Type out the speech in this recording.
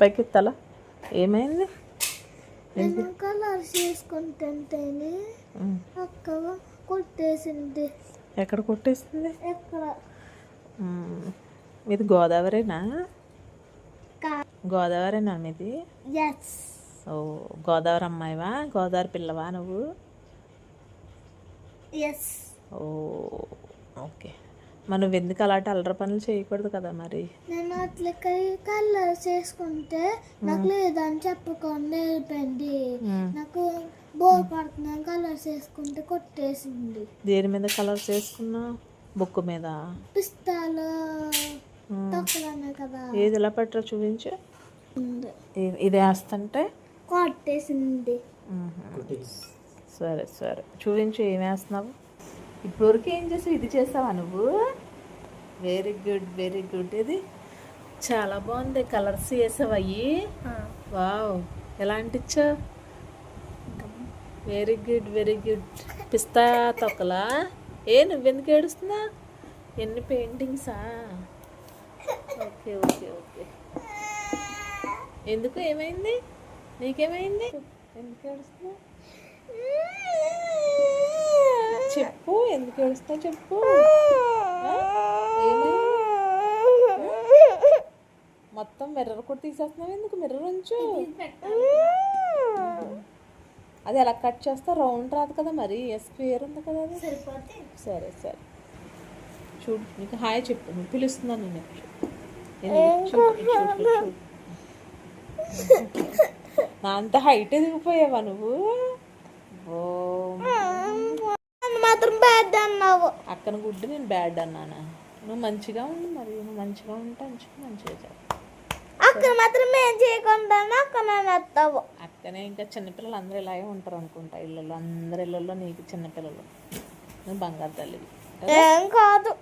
పైకి ఎత్తాలా? ఏమైంది? నేను కలర్ చేసుకుంటుంటేనే అక్క కొట్టేసింది. ఎక్కడ కొట్టేసింది? ఎక్కడ? మీది గోదావరేనా? గోదావరేనా మీది? ఎస్. ఓ గోదావరి అమ్మాయివా? గోదావరి పిల్లవా నువ్వు? ఎస్. ఓ ఓకే. మనం ఎందుకు అలాంటి అల్లరి పనులు చేయకూడదు కదా మరి. నేను అట్లకి కలర్ చేసుకుంటే నాకు లేదని చెప్పుకొని వెళ్ళిపోయింది. నాకు బోర్ పడుతున్నాను కలర్ చేసుకుంటే కొట్టేసింది. దేని మీద కలర్ చేసుకున్నావు? బుక్ మీద? పిస్తాలు తొక్కలనే కదా. ఏది ఇలా పెట్టరా చూపించు. ఇది వేస్తుంటే కొట్టేసింది. సరే సరే చూపించు ఏం వేస్తున్నావు. ఇప్పటివరకు ఏం చేసావు? ఇది చేసావా నువ్వు? Very good very good. ఇది చాలా బాగుంది. కలర్స్ వేసావు అయ్యి. వావ్, ఎలా అంటించావు? Very good very good. పిస్తా తొక్కలా? నువ్వెందుకు ఏడుస్తున్నా? ఎన్ని పెయింటింగ్సా? Okay okay okay. ఎందుకు? ఏమైంది? నీకేమైంది? ఎందుకు ఏడుస్తున్నా చెప్పు. ఎందుకు ఏడుస్తున్నా చెప్పు. ఏమైంది? మొత్తం మిర్రర్ కూడా తీసేస్తున్నావు ఎందుకు? మిర్రర్ ఉంచు. అది ఎలా కట్ చేస్తా? రౌండ్ రాదు కదా మరి, స్క్వేర్ ఉంది కదా అది. సరే సరే చూడు. నీకు హాయ్ చెప్పు. నువ్వు పిలుస్తున్నాను నేను. చూడు నా అంత హైట్ ఎదిగిపోయావా నువ్వు? మాత్రం బ్యాడ్ అన్నావు. అక్కన గుడ్డు నేను బ్యాడ్ అన్నానా? నువ్వు మంచిగా ఉండు మరి. నువ్వు మంచిగా ఉంటే మంచిగా చేస్తావు. అక్కడ మాత్రం ఏం చేయకుండా అక్కడ వస్తావు. అక్కనే ఇంకా చిన్నపిల్లలు అందరూ ఇలాగే ఉంటారు అనుకుంటా ఇళ్ళల్లో. అందరి ఇళ్ళల్లో నీకు చిన్నపిల్లలు. నువ్వు బంగారు తల్లివి ఏం కాదు.